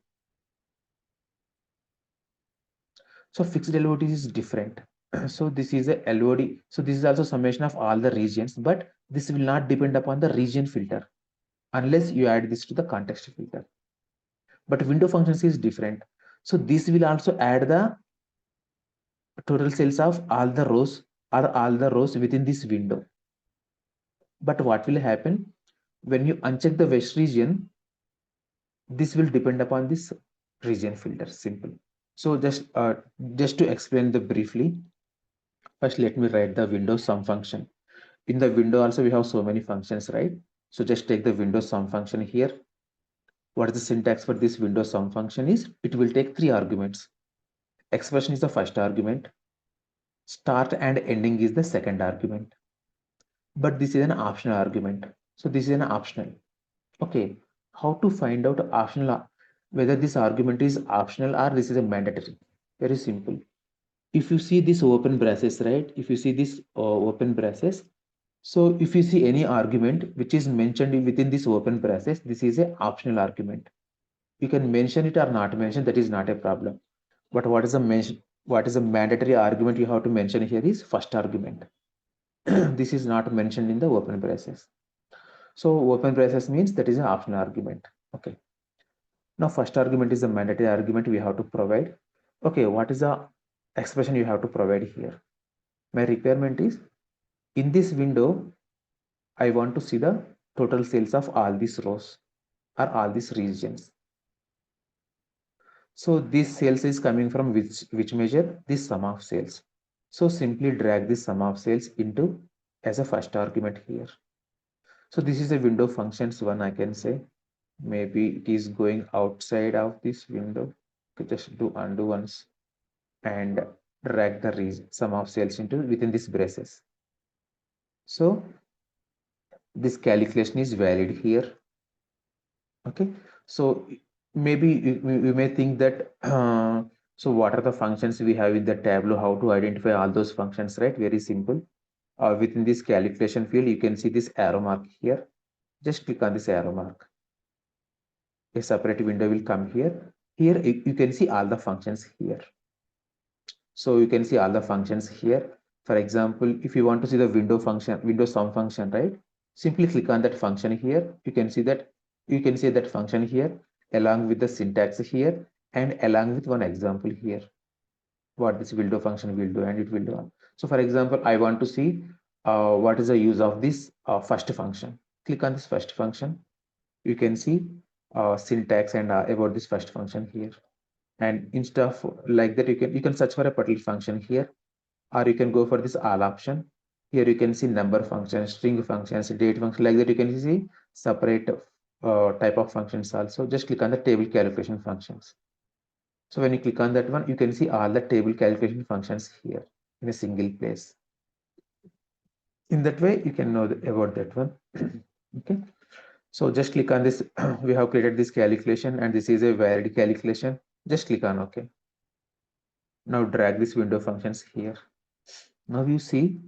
So fixed LOD is different. So this is a LOD. So this is also summation of all the regions, but this will not depend upon the region filter unless you add this to the context filter. But window functions is different. So this will also add the total sales of all the rows or all the rows within this window. But what will happen when you uncheck the west region? This will depend upon this region filter. Simple. So just to explain the briefly, first let me write the window sum function. In the window also we have so many functions, right? So just take the window sum function here. What is the syntax for this window sum function is, it will take 3 arguments. Expression is the first argument. Start and ending is the second argument. But this is an optional argument. So this is an optional. Okay. How to find out optional, whether this argument is optional or this is a mandatory? Very simple. If you see this open braces, right? If you see this open braces, so if you see any argument which is mentioned within this open braces, this is a optional argument. You can mention it or not mention, that is not a problem. But what is a mandatory argument you have to mention here is first argument. This is not mentioned in the open braces. So open braces means that is an optional argument. Okay. Now first argument is the mandatory argument we have to provide. Okay, what is the expression you have to provide here? My requirement is in this window, I want to see the total sales of all these rows or all these regions. So this sales is coming from which measure? This sum of sales. So simply drag this sum of sales into as a first argument here. So this is a window functions one, I can say. Maybe it is going outside of this window. Okay, just do undo once and drag the sum of sales into within this braces. So this calculation is valid here. Okay, so maybe you may think that so what are the functions we have in the Tableau, how to identify all those functions, right? Very simple. Within this calculation field, you can see this arrow mark here. Just click on this arrow mark. A separate window will come here. Here you can see all the functions here. So you can see all the functions here. For example, if you want to see the window function, window sum function, right? Simply click on that function here. You can see that function here along with the syntax here and along with one example here. What this window function will do and it will do. So for example, I want to see what is the use of this first function. Click on this first function. You can see syntax and about this first function here. And instead of like that, you can search for a particular function here, or you can go for this all option. Here you can see number functions, string functions, date function, like that you can see separate type of functions also. Just click on the table calculation functions. So when you click on that one, you can see all the table calculation functions here in a single place. In that way, you can know about that one. Okay. So just click on this. We have created this calculation and this is a valid calculation. Just click on OK. Now drag this window functions here. Now you see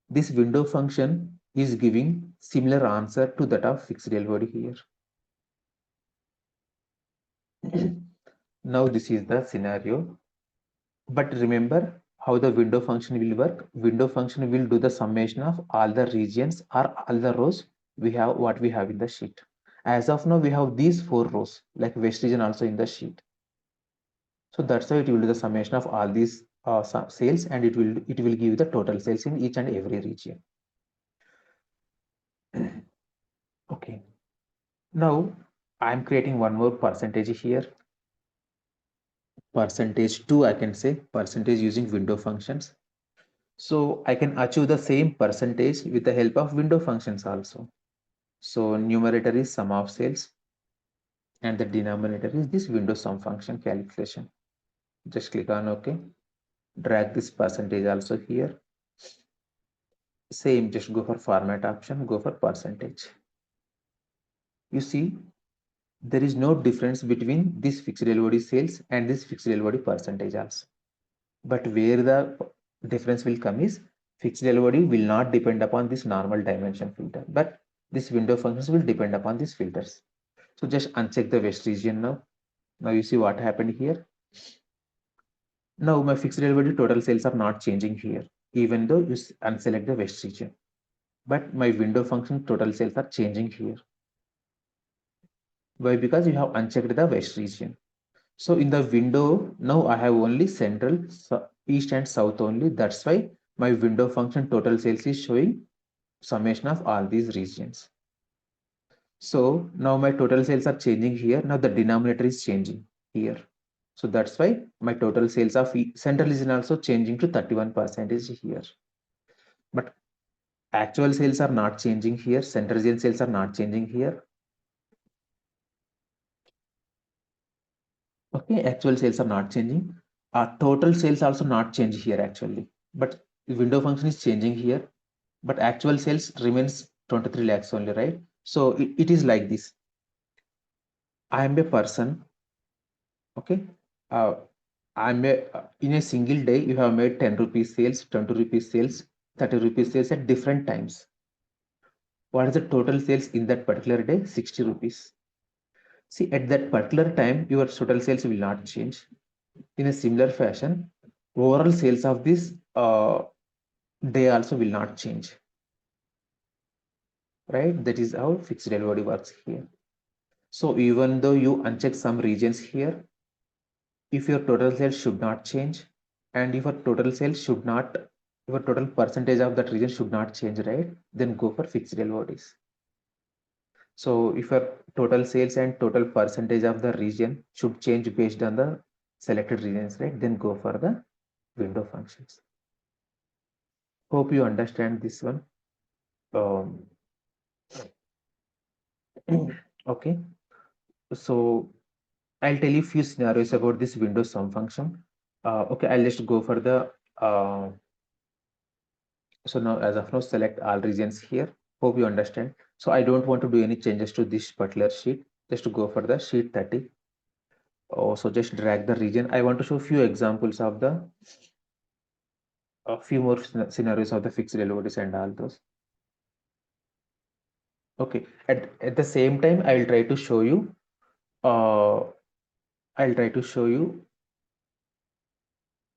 this window function is giving similar answer to that of fixed LOD here. Now this is the scenario. But remember how the window function will work. Window function will do the summation of all the regions or all the rows we have what we have in the sheet. As of now, we have these 4 rows like West region also in the sheet. So that's why it will do the summation of all these sales and it will give you the total sales in each and every region. Okay. Now I'm creating one more percentage here. Percentage 2, I can say percentage using window functions. So I can achieve the same percentage with the help of window functions also. So numerator is sum of sales and the denominator is this window sum function calculation. Just click on OK. Drag this percentage also here. Same, just go for format option, go for percentage. You see, there is no difference between this fixed LOD sales and this fixed LOD percentage also. But where the difference will come is fixed LOD will not depend upon this normal dimension filter, but this window functions will depend upon these filters. So just uncheck the West region now. Now you see what happened here. Now my fixed LOD total sales are not changing here, even though you unselect the West region. But my window function total sales are changing here. Why? Because you have unchecked the West region. So in the window, now I have only central, east and south only. That's why my window function total sales is showing summation of all these regions. So now my total sales are changing here. Now the denominator is changing here. So that's why my total sales of central region also changing to 31% here. But actual sales are not changing here. Central region sales are not changing here. Okay, actual sales are not changing. Total sales also not change here actually. But the window function is changing here. But actual sales remains 23 lakhs only, right? So it is like this. I am a person. Okay. In a single day, you have made 10 rupees sales, 20 rupees sales, 30 rupees sales at different times. What is the total sales in that particular day? 60 rupees. See, at that particular time, your total sales will not change. In a similar fashion, overall sales of this day also will not change. right? That is how fixed LOD works here. So even though you uncheck some regions here, if your total sales should not change, and if your total sales should not, your total percentage of that region should not change, right? Then go for fixed LODs. So if your total sales and total percentage of the region should change based on the selected regions, right? Then go for the window functions. Hope you understand this one. Okay, so I'll tell you few scenarios about this window sum function. Okay, I'll just go for the so now as of now select all regions here. Hope you understand. So I don't want to do any changes to this particular sheet. Just to go for the sheet 30. Oh, so just drag the region. I want to show few examples of the a few more scenarios of the fixed LODs and all those. Okay, at the same time, I'll try to show you. I'll try to show you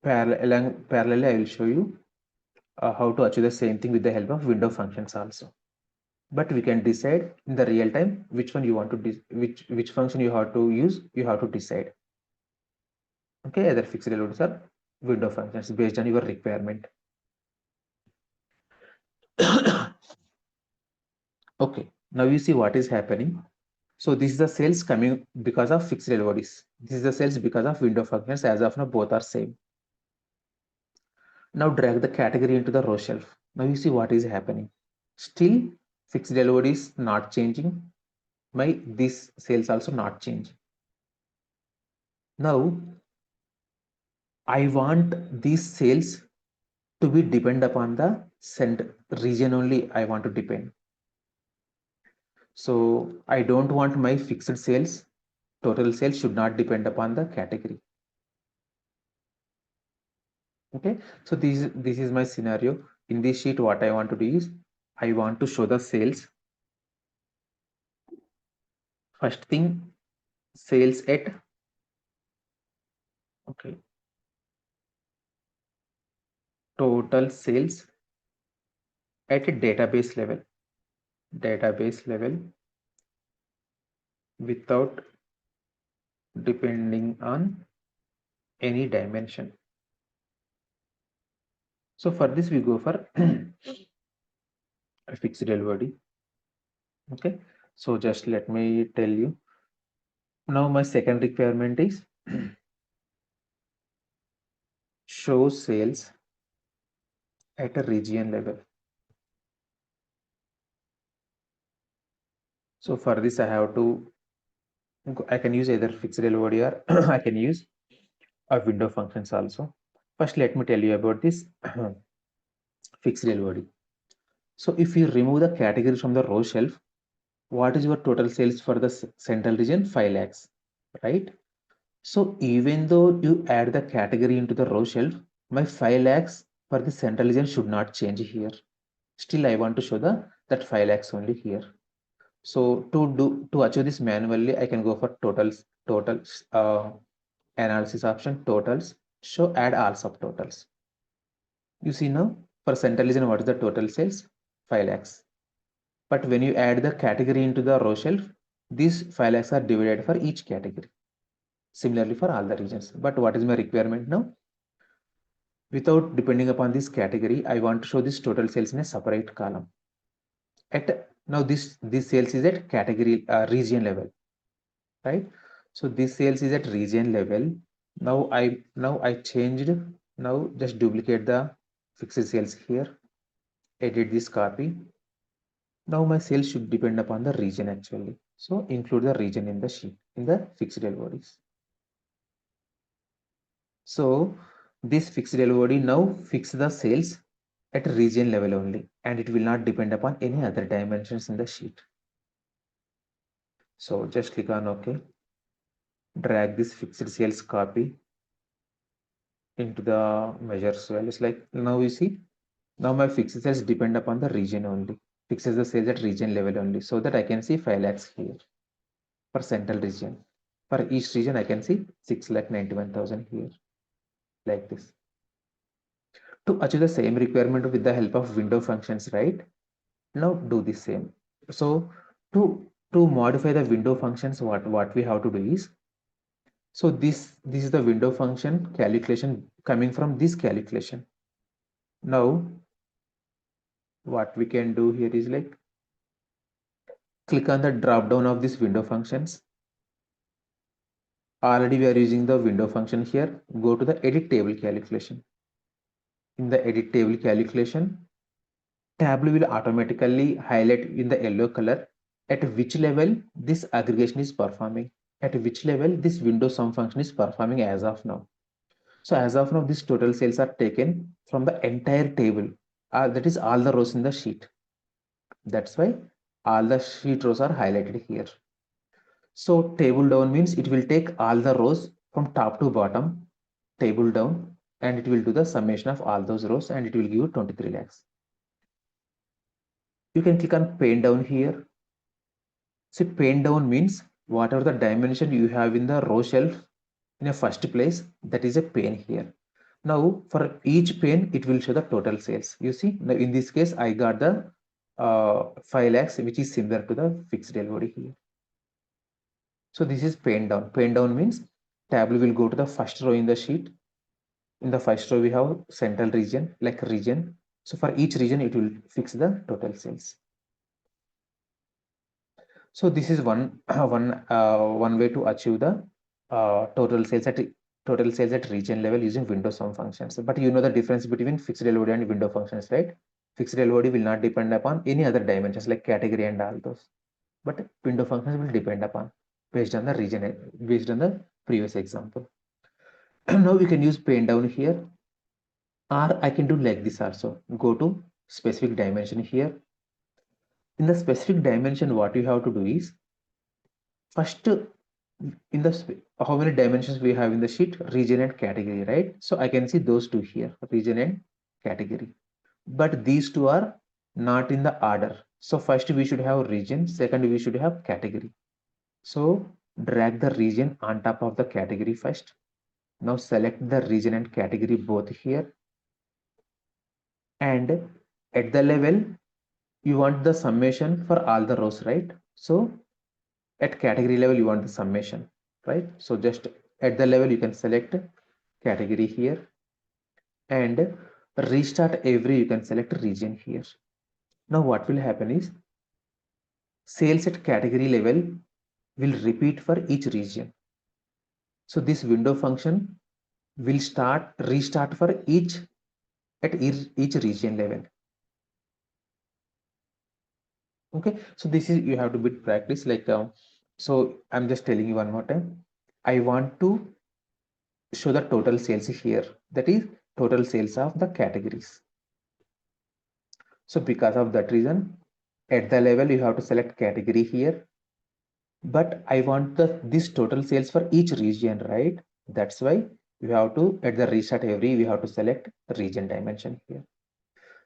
parallelly. I will show you how to achieve the same thing with the help of window functions also. But we can decide in the real time which one you want to which function you have to use. You have to decide. Okay, either fixed LODs or window functions based on your requirement. Okay, now you see what is happening. So this is the sales coming because of fixed LODs. This is the sales because of window functions. As of now, both are same. Now drag the category into the row shelf. Now you see what is happening. Still fixed LOD is not changing. My this sales also not changing. Now I want these sales to be depend upon the send region only. I want to depend. So I don't want my fixed sales, total sales should not depend upon the category. Okay, so this is my scenario. In this sheet, what I want to do is I want to show the sales. First thing, sales at okay, total sales at a database level without depending on any dimension. So for this, we go for a fixed LOD. Okay, so just let me tell you. Now my second requirement is show sales at a region level. So for this, I can use either fixed LOD or I can use a window functions also. First, let me tell you about this fixed LOD. So if you remove the categories from the row shelf, what is your total sales for the central region? 5 lakhs, right? So even though you add the category into the row shelf, my 5 lakhs for the central region should not change here. Still, I want to show that 5 lakhs only here. So to achieve this manually, I can go for totals analysis option, totals, show add all subtotals. You see now for central region, what is the total sales? 5 lakhs. But when you add the category into the row shelf, these 5 lakhs are divided for each category. Similarly for all the regions. But what is my requirement now? Without depending upon this category, I want to show this total sales in a separate column. Now this sales is at category region level, right? So this sales is at region level. Now I changed. Now just duplicate the fixed sales here. Edit this copy. Now my sales should depend upon the region actually. So include the region in the sheet in the fixed LODs. So this fixed LOD now fix the sales at region level only, and it will not depend upon any other dimensions in the sheet. So just click on OK. Drag this fixed sales copy into the measures values. Like now you see, now my fixed sales depend upon the region only. Fixes the sales at region level only, so that I can see 5 lakhs here for central region. For each region, I can see 6,91,000 here, like this. To achieve the same requirement with the help of window functions, right? Now do the same. So to modify the window functions, what we have to do is, so this is the window function calculation coming from this calculation. Now what we can do here is like click on the drop down of this window functions. Already we are using the window function here. Go to the edit table calculation. In the edit table calculation, Tableau will automatically highlight in the yellow color at which level this aggregation is performing, at which level this window sum function is performing as of now. So as of now, these total sales are taken from the entire table. That is all the rows in the sheet. That's why all the sheet rows are highlighted here. So table down means it will take all the rows from top to bottom, table down, and it will do the summation of all those rows and it will give you 23 lakhs. You can click on pane down here. See, pane down means whatever the dimension you have in the row shelf in a first place, that is a pane here. Now for each pane, it will show the total sales. You see, now in this case, I got the 5 lakhs, which is similar to the fixed LOD here. So this is pane down. Pane down means Tableau will go to the first row in the sheet. In the first row, we have central region, like region. So for each region, it will fix the total sales. So this is one way to achieve the total sales at region level using window sum functions. But you know the difference between fixed LOD and window functions, right? Fixed LOD will not depend upon any other dimensions like category and all those, but window functions will depend upon based on the region, based on the previous example. Now we can use pane down here, or I can do like this also. Go to specific dimension here. In the specific dimension, what you have to do is first in the how many dimensions we have in the sheet, region and category, right? So I can see those two here, region and category, but these two are not in the order. So first we should have region, second we should have category. So drag the region on top of the category first. Now select the region and category both here, and at the level you want the summation for all the rows, right? So at category level you want the summation, right? So just at the level you can select category here, and restart every, you can select region here. Now what will happen is sales at category level will repeat for each region. So this window function will restart for each region level. Okay, so this is, you have to bit practice, like so I'm just telling you one more time. I want to show the total sales here, that is total sales of the categories. So because of that reason, at the level you have to select category here, but I want this total sales for each region, right? That's why you have to, at the restart every, we have to select region dimension here.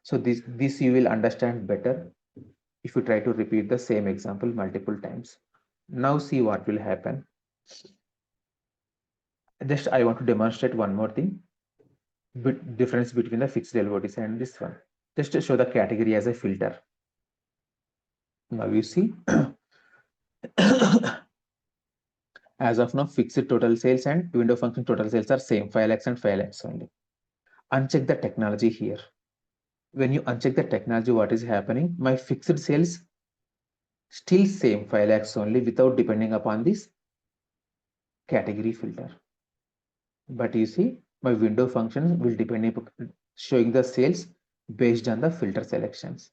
So this you will understand better if you try to repeat the same example multiple times. Now see what will happen. Just I want to demonstrate one more thing, difference between the fixed LODs and this one, just to show the category as a filter. Now you see as of now, fixed total sales and window function total sales are same, 5 lakhs and 5 lakhs only. Uncheck the technology here. When you uncheck the technology, what is happening? My fixed sales still same, 5 lakhs only, without depending upon this category filter. But you see, my window function will depend upon showing the sales based on the filter selections.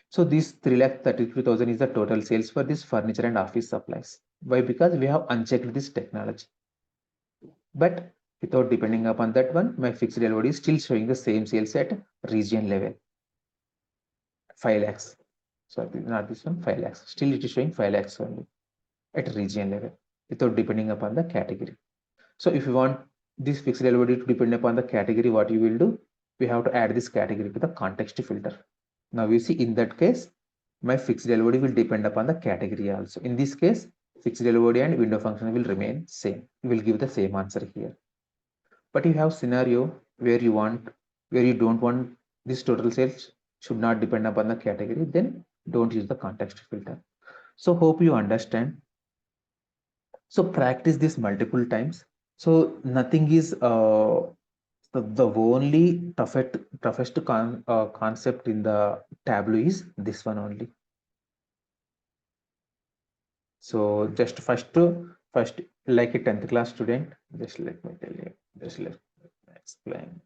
So this 3,32,000 is the total sales for this furniture and office supplies. Why? Because we have unchecked this technology. But without depending upon that one, my fixed LOD is still showing the same sales at region level. 5 lakhs. Sorry, not this one, 5 lakhs. Still it is showing 5 lakhs only at region level without depending upon the category. So if you want this fixed LOD to depend upon the category, what you will do? We have to add this category to the context filter. Now you see, in that case, my fixed LOD will depend upon the category also. In this case, fixed LOD and window function will remain same. You will give the same answer here. But you have scenario where you don't want this total sales should not depend upon the category, then don't use the context filter. So hope you understand. So practice this multiple times. So nothing is the only toughest concept in the Tableau is this one only. So just first like a 10th class student, just let me tell you, just let me explain.